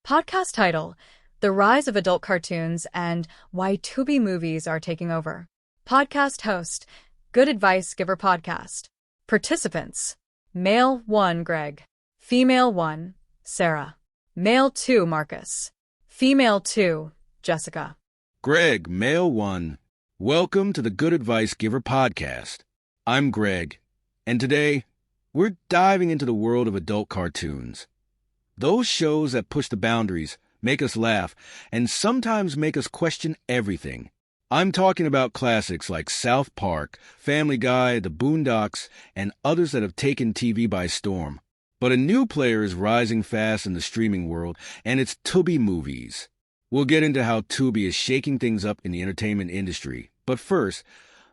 Podcast title: The Rise of Adult Cartoons and Why Tubi Movies Are Taking Over. Podcast host: Good Advice Giver Podcast. Participants: Male 1 Greg, Female 1 Sarah, Male 2 Marcus, Female 2 Jessica. Greg, Male 1, welcome to the Good Advice Giver Podcast. I'm Greg, and today we're diving into the world of adult cartoons. Those shows that push the boundaries, make us laugh, and sometimes make us question everything. I'm talking about classics like South Park, Family Guy, The Boondocks, and others that have taken TV by storm. But a new player is rising fast in the streaming world, and it's Tubi Movies. We'll get into how Tubi is shaking things up in the entertainment industry. But first,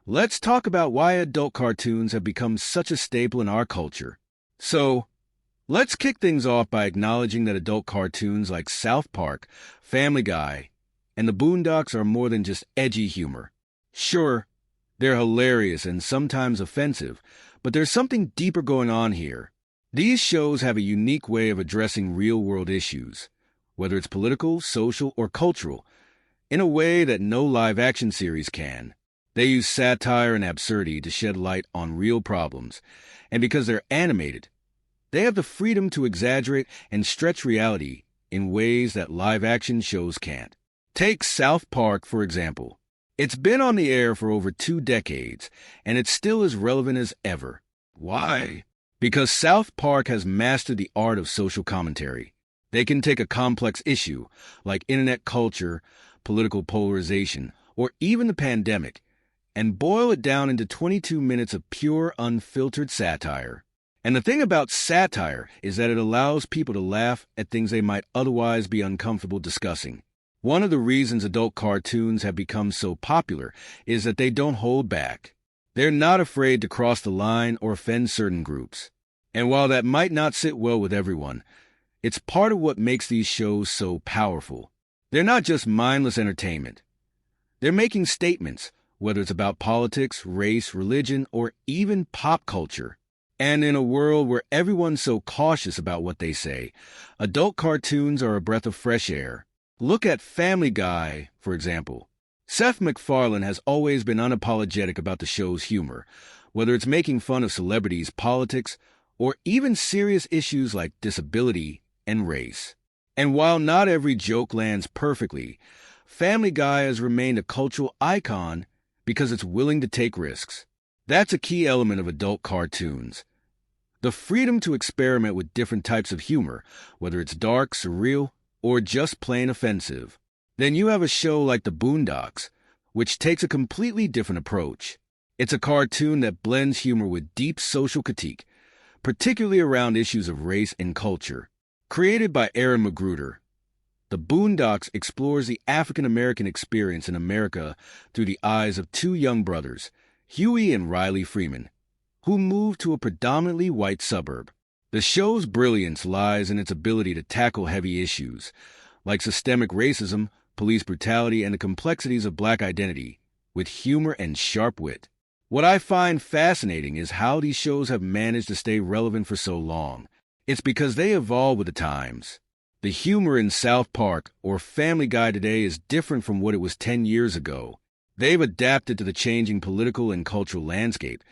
let's talk about why adult cartoons have become such a staple in our culture. So, let's kick things off by acknowledging that adult cartoons like South Park, Family Guy, and The Boondocks are more than just edgy humor. Sure, they're hilarious and sometimes offensive, but there's something deeper going on here. These shows have a unique way of addressing real-world issues, whether it's political, social, or cultural, in a way that no live-action series can. They use satire and absurdity to shed light on real problems, and because they're animated, they have the freedom to exaggerate and stretch reality in ways that live-action shows can't. Take South Park, for example. It's been on the air for over 2 decades, and it's still as relevant as ever. Why? Because South Park has mastered the art of social commentary. They can take a complex issue, like internet culture, political polarization, or even the pandemic, and boil it down into 22 minutes of pure, unfiltered satire. And the thing about satire is that it allows people to laugh at things they might otherwise be uncomfortable discussing. One of the reasons adult cartoons have become so popular is that they don't hold back. They're not afraid to cross the line or offend certain groups. And while that might not sit well with everyone, it's part of what makes these shows so powerful. They're not just mindless entertainment. They're making statements, whether it's about politics, race, religion, or even pop culture. And in a world where everyone's so cautious about what they say, adult cartoons are a breath of fresh air. Look at Family Guy, for example. Seth MacFarlane has always been unapologetic about the show's humor, whether it's making fun of celebrities, politics, or even serious issues like disability and race. And while not every joke lands perfectly, Family Guy has remained a cultural icon because it's willing to take risks. That's a key element of adult cartoons. The freedom to experiment with different types of humor, whether it's dark, surreal, or just plain offensive. Then you have a show like The Boondocks, which takes a completely different approach. It's a cartoon that blends humor with deep social critique, particularly around issues of race and culture. Created by Aaron Magruder, The Boondocks explores the African-American experience in America through the eyes of 2 young brothers, Huey and Riley Freeman, who moved to a predominantly white suburb. The show's brilliance lies in its ability to tackle heavy issues, like systemic racism, police brutality, and the complexities of Black identity, with humor and sharp wit. What I find fascinating is how these shows have managed to stay relevant for so long. It's because they evolve with the times. The humor in South Park or Family Guy today is different from what it was 10 years ago. They've adapted to the changing political and cultural landscape,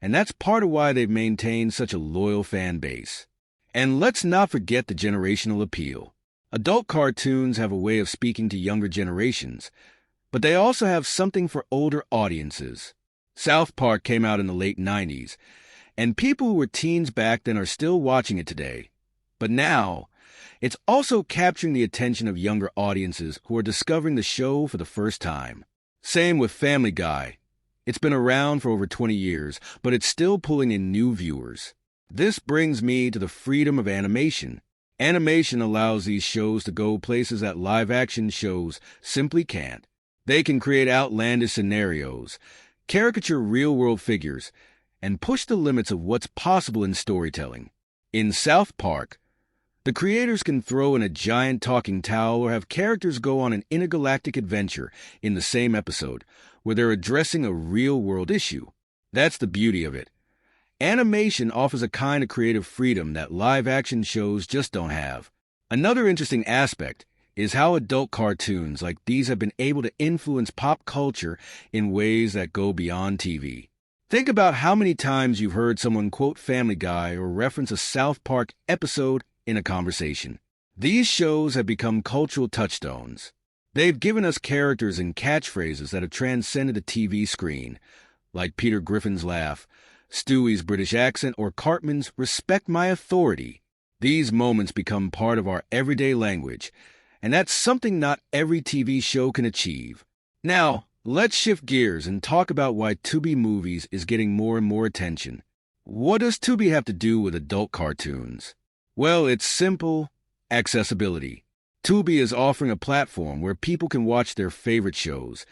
and that's part of why they've maintained such a loyal fan base. And let's not forget the generational appeal. Adult cartoons have a way of speaking to younger generations, but they also have something for older audiences. South Park came out in the late 90s, and people who were teens back then are still watching it today. But now, it's also capturing the attention of younger audiences who are discovering the show for the first time. Same with Family Guy. It's been around for over 20 years, but it's still pulling in new viewers. This brings me to the freedom of animation. Animation allows these shows to go places that live-action shows simply can't. They can create outlandish scenarios, caricature real-world figures, and push the limits of what's possible in storytelling. In South Park, the creators can throw in a giant talking towel or have characters go on an intergalactic adventure in the same episode, where they're addressing a real-world issue. That's the beauty of it. Animation offers a kind of creative freedom that live-action shows just don't have. Another interesting aspect is how adult cartoons like these have been able to influence pop culture in ways that go beyond TV. Think about how many times you've heard someone quote Family Guy or reference a South Park episode in a conversation. These shows have become cultural touchstones. They've given us characters and catchphrases that have transcended the TV screen, like Peter Griffin's laugh, Stewie's British accent, or Cartman's "Respect my authority." These moments become part of our everyday language, and that's something not every TV show can achieve. Now, let's shift gears and talk about why Tubi Movies is getting more and more attention. What does Tubi have to do with adult cartoons? Well, it's simple: accessibility. Tubi is offering a platform where people can watch their favorite shows,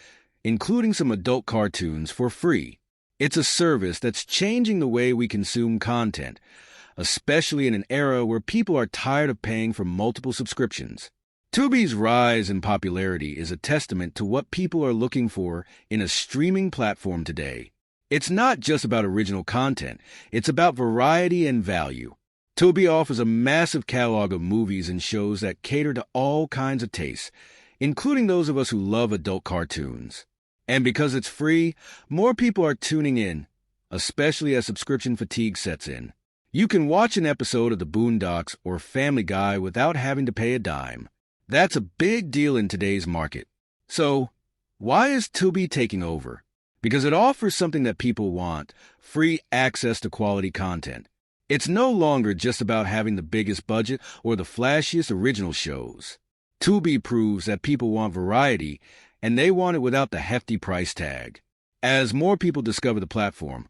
including some adult cartoons, for free. It's a service that's changing the way we consume content, especially in an era where people are tired of paying for multiple subscriptions. Tubi's rise in popularity is a testament to what people are looking for in a streaming platform today. It's not just about original content, it's about variety and value. Tubi offers a massive catalog of movies and shows that cater to all kinds of tastes, including those of us who love adult cartoons. And because it's free, more people are tuning in, especially as subscription fatigue sets in. You can watch an episode of The Boondocks or Family Guy without having to pay a dime. That's a big deal in today's market. So, why is Tubi taking over? Because it offers something that people want: free access to quality content. It's no longer just about having the biggest budget or the flashiest original shows. Tubi proves that people want variety, and they want it without the hefty price tag. As more people discover the platform,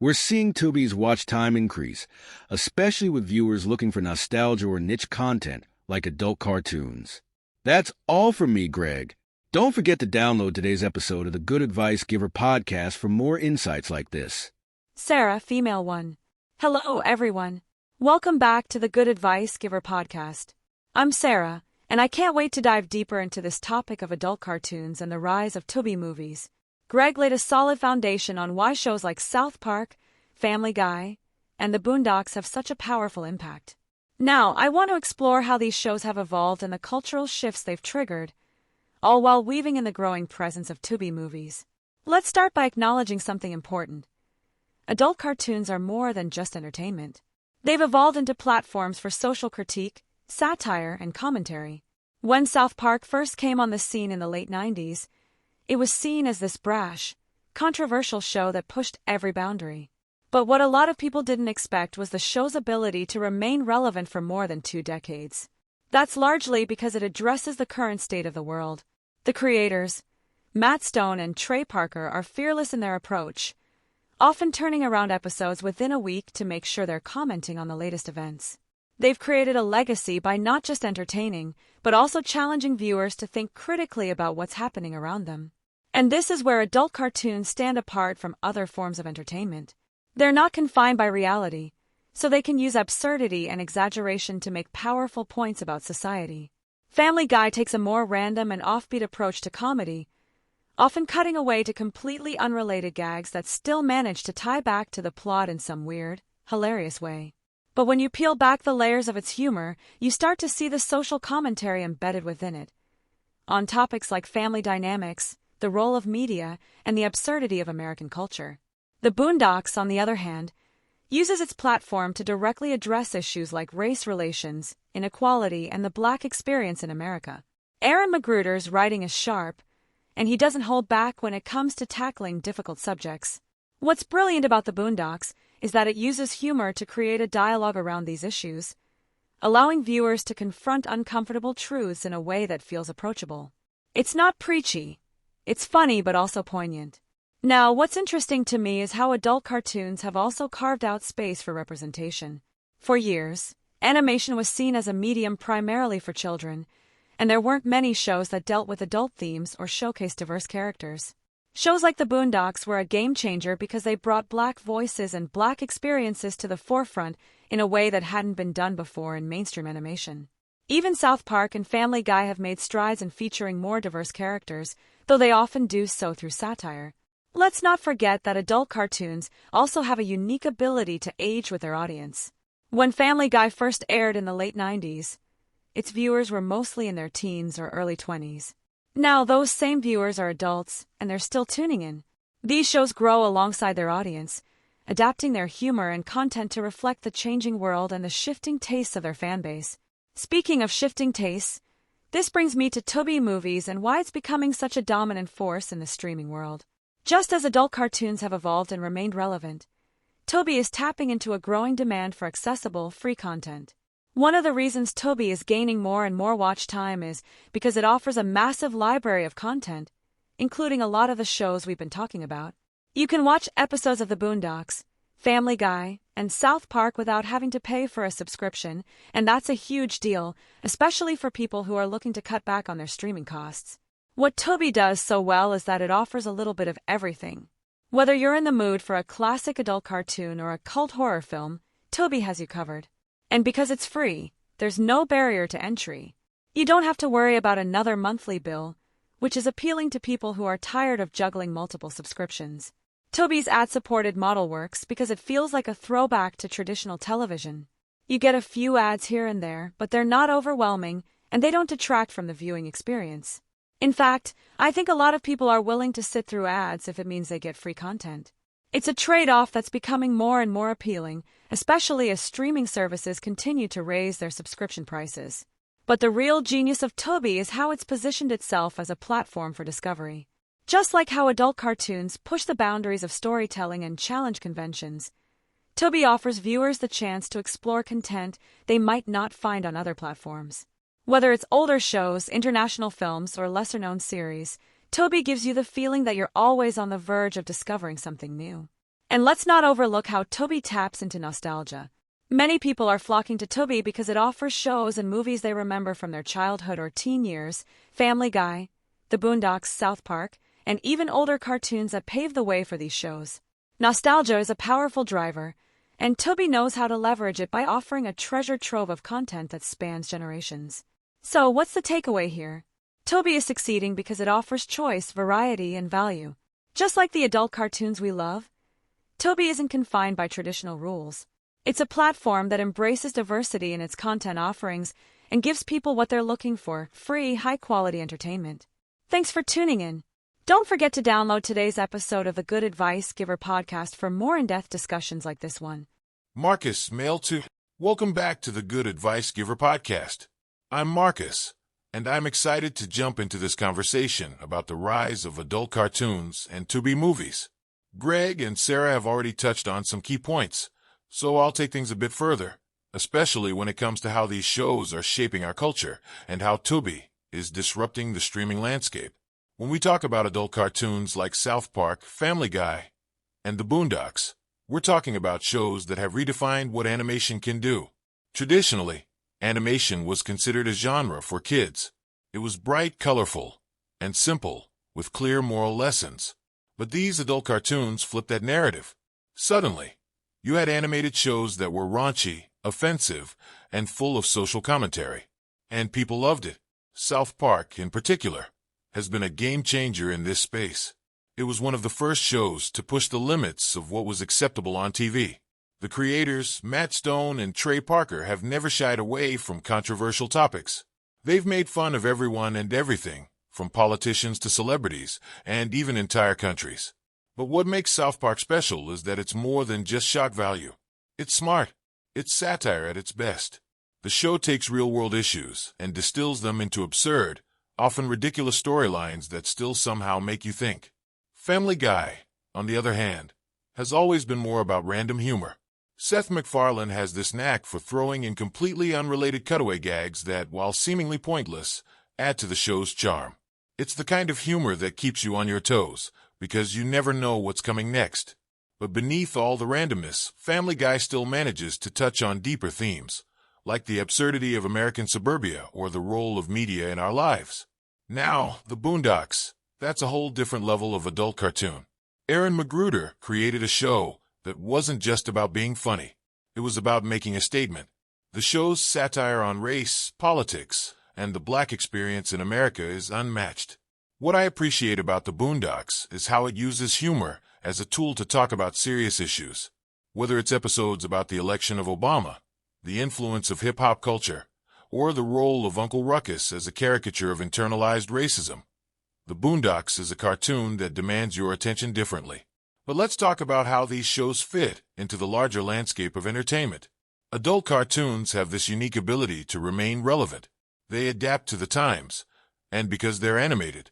we're seeing Tubi's watch time increase, especially with viewers looking for nostalgia or niche content like adult cartoons. That's all from me, Greg. Don't forget to download today's episode of the Good Advice Giver podcast for more insights like this. Sarah, female 1. Hello, everyone. Welcome back to the Good Advice Giver podcast. I'm Sarah, and I can't wait to dive deeper into this topic of adult cartoons and the rise of Tubi movies. Greg laid a solid foundation on why shows like South Park, Family Guy, and The Boondocks have such a powerful impact. Now, I want to explore how these shows have evolved and the cultural shifts they've triggered, all while weaving in the growing presence of Tubi movies. Let's start by acknowledging something important. Adult cartoons are more than just entertainment. They've evolved into platforms for social critique, satire, and commentary. When South Park first came on the scene in the late 90s, it was seen as this brash, controversial show that pushed every boundary. But what a lot of people didn't expect was the show's ability to remain relevant for more than 2 decades. That's largely because it addresses the current state of the world. The creators, Matt Stone and Trey Parker, are fearless in their approach, often turning around episodes within a week to make sure they're commenting on the latest events. They've created a legacy by not just entertaining, but also challenging viewers to think critically about what's happening around them. And this is where adult cartoons stand apart from other forms of entertainment. They're not confined by reality, so they can use absurdity and exaggeration to make powerful points about society. Family Guy takes a more random and offbeat approach to comedy, often cutting away to completely unrelated gags that still manage to tie back to the plot in some weird, hilarious way. But when you peel back the layers of its humor, you start to see the social commentary embedded within it, on topics like family dynamics, the role of media, and the absurdity of American culture. The Boondocks, on the other hand, uses its platform to directly address issues like race relations, inequality, and the Black experience in America. Aaron Magruder's writing is sharp, and he doesn't hold back when it comes to tackling difficult subjects. What's brilliant about The Boondocks is that it uses humor to create a dialogue around these issues, allowing viewers to confront uncomfortable truths in a way that feels approachable. It's not preachy. It's funny but also poignant. Now, what's interesting to me is how adult cartoons have also carved out space for representation. For years, animation was seen as a medium primarily for children, and there weren't many shows that dealt with adult themes or showcased diverse characters. Shows like The Boondocks were a game-changer because they brought Black voices and Black experiences to the forefront in a way that hadn't been done before in mainstream animation. Even South Park and Family Guy have made strides in featuring more diverse characters, though they often do so through satire. Let's not forget that adult cartoons also have a unique ability to age with their audience. When Family Guy first aired in the late 90s, its viewers were mostly in their teens or early 20s. Now, those same viewers are adults, and they're still tuning in. These shows grow alongside their audience, adapting their humor and content to reflect the changing world and the shifting tastes of their fanbase. Speaking of shifting tastes, this brings me to Tubi movies and why it's becoming such a dominant force in the streaming world. Just as adult cartoons have evolved and remained relevant, Tubi is tapping into a growing demand for accessible, free content. One of the reasons Tubi is gaining more and more watch time is because it offers a massive library of content, including a lot of the shows we've been talking about. You can watch episodes of The Boondocks, Family Guy, and South Park without having to pay for a subscription, and that's a huge deal, especially for people who are looking to cut back on their streaming costs. What Tubi does so well is that it offers a little bit of everything. Whether you're in the mood for a classic adult cartoon or a cult horror film, Tubi has you covered. And because it's free, there's no barrier to entry. You don't have to worry about another monthly bill, which is appealing to people who are tired of juggling multiple subscriptions. Tubi's ad-supported model works because it feels like a throwback to traditional television. You get a few ads here and there, but they're not overwhelming, and they don't detract from the viewing experience. In fact, I think a lot of people are willing to sit through ads if it means they get free content. It's a trade-off that's becoming more and more appealing, especially as streaming services continue to raise their subscription prices. But the real genius of Tubi is how it's positioned itself as a platform for discovery. Just like how adult cartoons push the boundaries of storytelling and challenge conventions, Tubi offers viewers the chance to explore content they might not find on other platforms. Whether it's older shows, international films, or lesser-known series, Tubi gives you the feeling that you're always on the verge of discovering something new. And let's not overlook how Tubi taps into nostalgia. Many people are flocking to Tubi because it offers shows and movies they remember from their childhood or teen years, Family Guy, The Boondocks, South Park, and even older cartoons that paved the way for these shows. Nostalgia is a powerful driver, and Tubi knows how to leverage it by offering a treasure trove of content that spans generations. So, what's the takeaway here? Tubi is succeeding because it offers choice, variety, and value. Just like the adult cartoons we love, Tubi isn't confined by traditional rules. It's a platform that embraces diversity in its content offerings and gives people what they're looking for: free, high-quality entertainment. Thanks for tuning in. Don't forget to download today's episode of the Good Advice Giver podcast for more in-depth discussions like this one. Marcus, Mail 2. Welcome back to the Good Advice Giver podcast. I'm Marcus, and I'm excited to jump into this conversation about the rise of adult cartoons and Tubi movies. Greg and Sarah have already touched on some key points, so I'll take things a bit further, especially when it comes to how these shows are shaping our culture and how Tubi is disrupting the streaming landscape. When we talk about adult cartoons like South Park, Family Guy, and The Boondocks, we're talking about shows that have redefined what animation can do. Traditionally, animation was considered a genre for kids. It was bright, colorful, and simple, with clear moral lessons. But these adult cartoons flipped that narrative. Suddenly, you had animated shows that were raunchy, offensive, and full of social commentary. And people loved it. South Park, in particular, has been a game-changer in this space. It was one of the first shows to push the limits of what was acceptable on TV. The creators, Matt Stone and Trey Parker, have never shied away from controversial topics. They've made fun of everyone and everything, from politicians to celebrities, and even entire countries. But what makes South Park special is that it's more than just shock value. It's smart. It's satire at its best. The show takes real-world issues and distills them into absurd, often ridiculous storylines that still somehow make you think. Family Guy, on the other hand, has always been more about random humor. Seth MacFarlane has this knack for throwing in completely unrelated cutaway gags that, while seemingly pointless, add to the show's charm. It's the kind of humor that keeps you on your toes, because you never know what's coming next. But beneath all the randomness, Family Guy still manages to touch on deeper themes, like the absurdity of American suburbia or the role of media in our lives. Now, The Boondocks. That's a whole different level of adult cartoon. Aaron McGruder created a show that wasn't just about being funny. It was about making a statement. The show's satire on race, politics, and the black experience in America is unmatched. What I appreciate about The Boondocks is how it uses humor as a tool to talk about serious issues. Whether it's episodes about the election of Obama, the influence of hip-hop culture, or the role of Uncle Ruckus as a caricature of internalized racism. The Boondocks is a cartoon that demands your attention differently. But let's talk about how these shows fit into the larger landscape of entertainment. Adult cartoons have this unique ability to remain relevant. They adapt to the times, and because they're animated,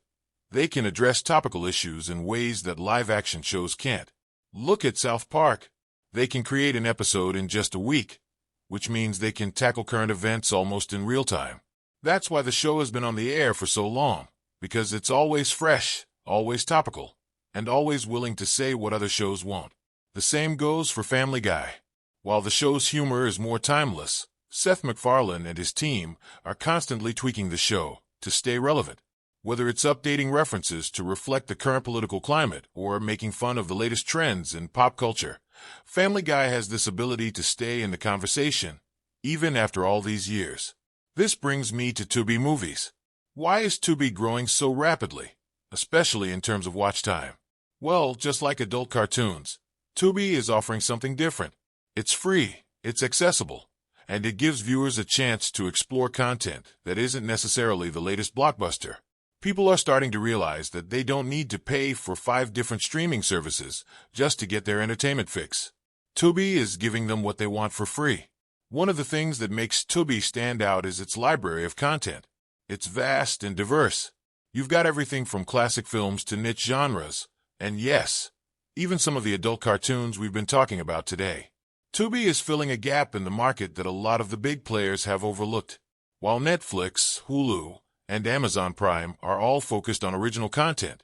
they can address topical issues in ways that live-action shows can't. Look at South Park. They can create an episode in just a week, which means they can tackle current events almost in real time. That's why the show has been on the air for so long, because it's always fresh, always topical, and always willing to say what other shows won't. The same goes for Family Guy. While the show's humor is more timeless, Seth MacFarlane and his team are constantly tweaking the show to stay relevant. Whether it's updating references to reflect the current political climate or making fun of the latest trends in pop culture, Family Guy has this ability to stay in the conversation, even after all these years. This brings me to Tubi movies. Why is Tubi growing so rapidly, especially in terms of watch time? Well, just like adult cartoons, Tubi is offering something different. It's free, it's accessible, and it gives viewers a chance to explore content that isn't necessarily the latest blockbuster. People are starting to realize that they don't need to pay for 5 different streaming services just to get their entertainment fix. Tubi is giving them what they want for free. One of the things that makes Tubi stand out is its library of content. It's vast and diverse. You've got everything from classic films to niche genres, and yes, even some of the adult cartoons we've been talking about today. Tubi is filling a gap in the market that a lot of the big players have overlooked. While Netflix, Hulu, and Amazon Prime are all focused on original content,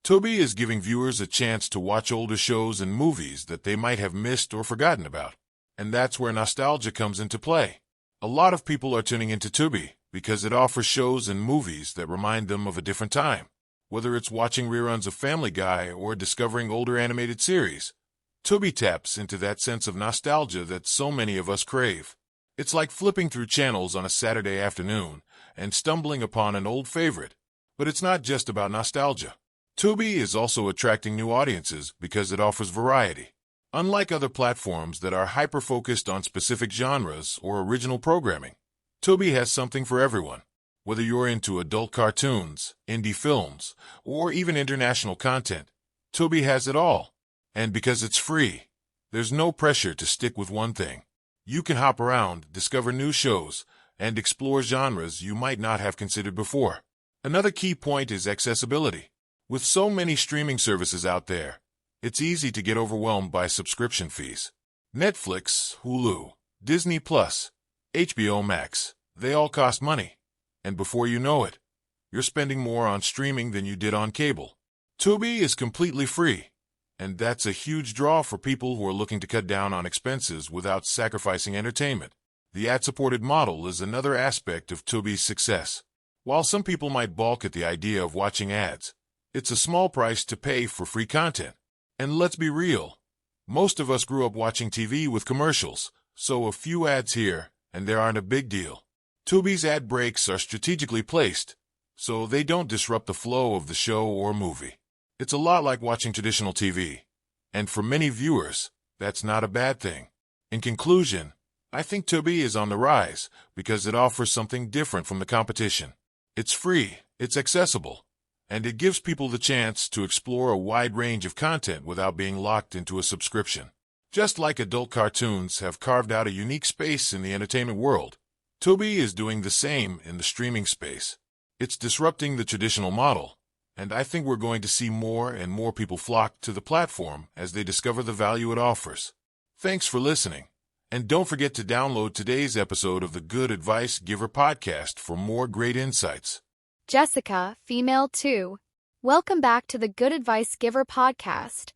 Tubi is giving viewers a chance to watch older shows and movies that they might have missed or forgotten about. And that's where nostalgia comes into play. A lot of people are tuning into Tubi because it offers shows and movies that remind them of a different time. Whether it's watching reruns of Family Guy or discovering older animated series, Tubi taps into that sense of nostalgia that so many of us crave. It's like flipping through channels on a Saturday afternoon and stumbling upon an old favorite. But it's not just about nostalgia. Tubi is also attracting new audiences because it offers variety. Unlike other platforms that are hyper-focused on specific genres or original programming, Tubi has something for everyone. Whether you're into adult cartoons, indie films, or even international content, Tubi has it all. And because it's free, there's no pressure to stick with one thing. You can hop around, discover new shows, and explore genres you might not have considered before. Another key point is accessibility. With so many streaming services out there, it's easy to get overwhelmed by subscription fees. Netflix, Hulu, Disney+, HBO Max, they all cost money. And before you know it, you're spending more on streaming than you did on cable. Tubi is completely free, and that's a huge draw for people who are looking to cut down on expenses without sacrificing entertainment. The ad-supported model is another aspect of Tubi's success. While some people might balk at the idea of watching ads, it's a small price to pay for free content. And let's be real, most of us grew up watching TV with commercials, so a few ads here and there aren't a big deal. Tubi's ad breaks are strategically placed, so they don't disrupt the flow of the show or movie. It's a lot like watching traditional TV, and for many viewers, that's not a bad thing. In conclusion, I think Tubi is on the rise because it offers something different from the competition. It's free, it's accessible, and it gives people the chance to explore a wide range of content without being locked into a subscription. Just like adult cartoons have carved out a unique space in the entertainment world, Tubi is doing the same in the streaming space. It's disrupting the traditional model, and I think we're going to see more and more people flock to the platform as they discover the value it offers. Thanks for listening, and don't forget to download today's episode of the Good Advice Giver podcast for more great insights. Jessica, female 2. Welcome back to the Good Advice Giver podcast.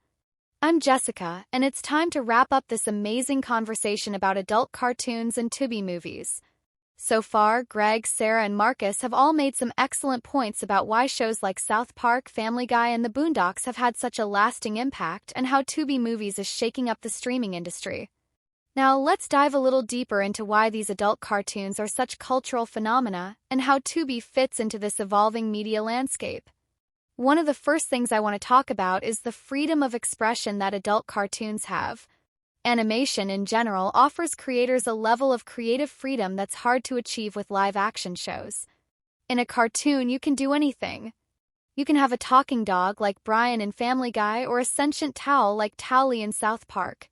I'm Jessica, and it's time to wrap up this amazing conversation about adult cartoons and Tubi movies. So far, Greg, Sarah, and Marcus have all made some excellent points about why shows like South Park, Family Guy, and The Boondocks have had such a lasting impact and how Tubi movies is shaking up the streaming industry. Now, let's dive a little deeper into why these adult cartoons are such cultural phenomena and how Tubi fits into this evolving media landscape. One of the first things I want to talk about is the freedom of expression that adult cartoons have. Animation in general offers creators a level of creative freedom that's hard to achieve with live-action shows. In a cartoon, you can do anything. You can have a talking dog like Brian in Family Guy or a sentient towel like Towley in South Park.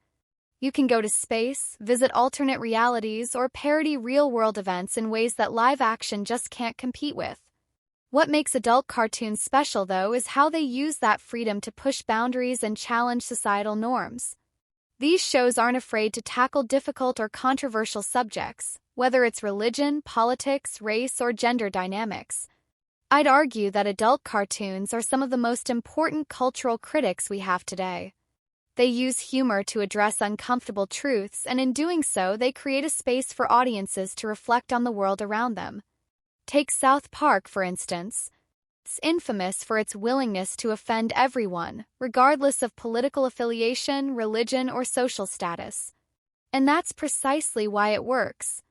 You can go to space, visit alternate realities, or parody real-world events in ways that live-action just can't compete with. What makes adult cartoons special, though, is how they use that freedom to push boundaries and challenge societal norms. These shows aren't afraid to tackle difficult or controversial subjects, whether it's religion, politics, race, or gender dynamics. I'd argue that adult cartoons are some of the most important cultural critics we have today. They use humor to address uncomfortable truths, and in doing so, they create a space for audiences to reflect on the world around them. Take South Park, for instance. It's infamous for its willingness to offend everyone, regardless of political affiliation, religion, or social status. And that's precisely why it works.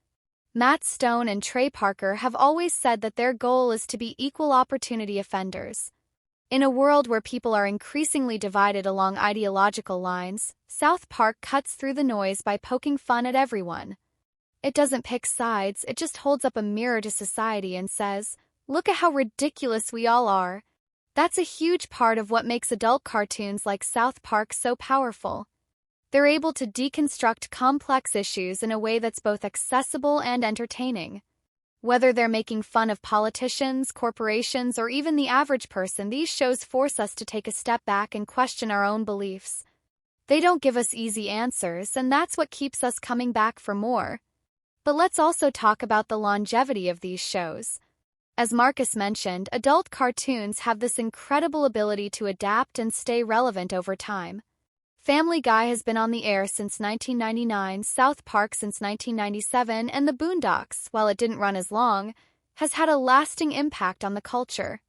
Matt Stone and Trey Parker have always said that their goal is to be equal opportunity offenders. In a world where people are increasingly divided along ideological lines, South Park cuts through the noise by poking fun at everyone. It doesn't pick sides, it just holds up a mirror to society and says, "Look at how ridiculous we all are." That's a huge part of what makes adult cartoons like South Park so powerful. They're able to deconstruct complex issues in a way that's both accessible and entertaining. Whether they're making fun of politicians, corporations, or even the average person, these shows force us to take a step back and question our own beliefs. They don't give us easy answers, and that's what keeps us coming back for more. But let's also talk about the longevity of these shows. As Marcus mentioned, adult cartoons have this incredible ability to adapt and stay relevant over time. Family Guy has been on the air since 1999, South Park since 1997, and The Boondocks, while it didn't run as long, has had a lasting impact on the culture.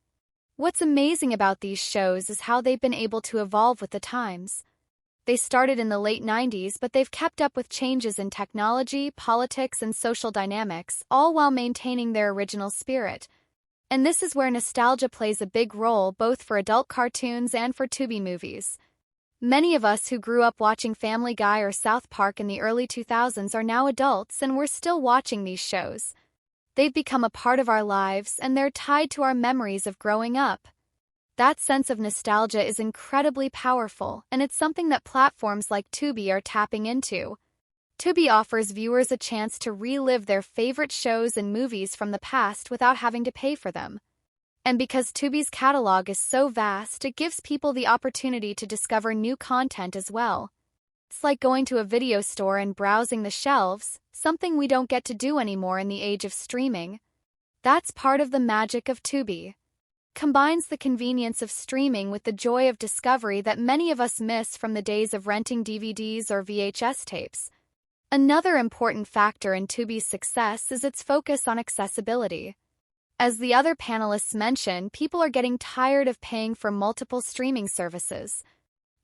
What's amazing about these shows is how they've been able to evolve with the times. They started in the late 90s, but they've kept up with changes in technology, politics, and social dynamics, all while maintaining their original spirit. And this is where nostalgia plays a big role, both for adult cartoons and for Tubi movies. Many of us who grew up watching Family Guy or South Park in the early 2000s are now adults, and we're still watching these shows. They've become a part of our lives, and they're tied to our memories of growing up. That sense of nostalgia is incredibly powerful, and it's something that platforms like Tubi are tapping into. Tubi offers viewers a chance to relive their favorite shows and movies from the past without having to pay for them. And because Tubi's catalog is so vast, it gives people the opportunity to discover new content as well. It's like going to a video store and browsing the shelves, something we don't get to do anymore in the age of streaming. That's part of the magic of Tubi. Combines the convenience of streaming with the joy of discovery that many of us miss from the days of renting DVDs or VHS tapes. Another important factor in Tubi's success is its focus on accessibility. As the other panelists mentioned, people are getting tired of paying for multiple streaming services.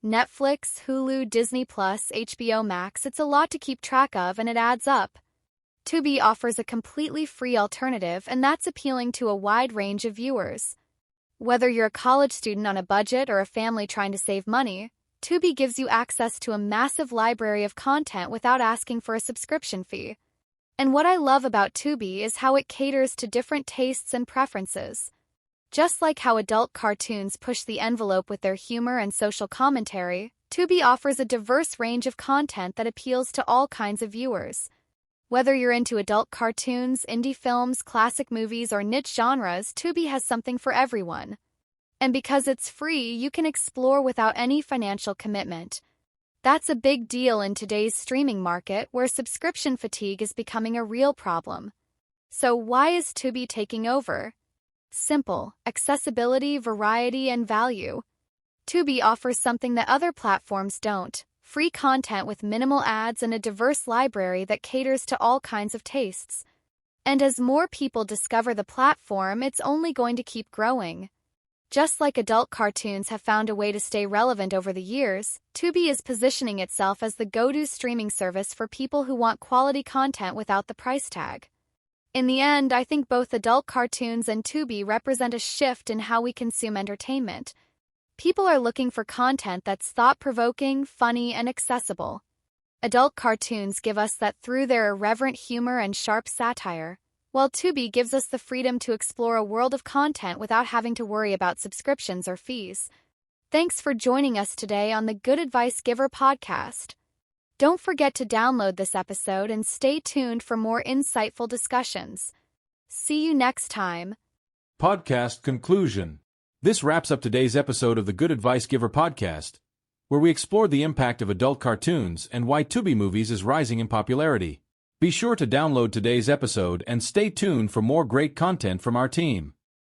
Netflix, Hulu, Disney+, HBO Max, it's a lot to keep track of, and it adds up. Tubi offers a completely free alternative, and that's appealing to a wide range of viewers. Whether you're a college student on a budget or a family trying to save money, Tubi gives you access to a massive library of content without asking for a subscription fee. And what I love about Tubi is how it caters to different tastes and preferences. Just like how adult cartoons push the envelope with their humor and social commentary, Tubi offers a diverse range of content that appeals to all kinds of viewers. Whether you're into adult cartoons, indie films, classic movies, or niche genres, Tubi has something for everyone. And because it's free, you can explore without any financial commitment. That's a big deal in today's streaming market, where subscription fatigue is becoming a real problem. So why is Tubi taking over? Simple: accessibility, variety, and value. Tubi offers something that other platforms don't: free content with minimal ads and a diverse library that caters to all kinds of tastes. And as more people discover the platform, it's only going to keep growing. Just like adult cartoons have found a way to stay relevant over the years, Tubi is positioning itself as the go-to streaming service for people who want quality content without the price tag. In the end, I think both adult cartoons and Tubi represent a shift in how we consume entertainment. People are looking for content that's thought-provoking, funny, and accessible. Adult cartoons give us that through their irreverent humor and sharp satire, while Tubi gives us the freedom to explore a world of content without having to worry about subscriptions or fees. Thanks for joining us today on the Good Advice Giver podcast. Don't forget to download this episode and stay tuned for more insightful discussions. See you next time. Podcast conclusion. This wraps up today's episode of the Good Advice Giver podcast, where we explored the impact of adult cartoons and why Tubi movies is rising in popularity. Be sure to download today's episode and stay tuned for more great content from our team.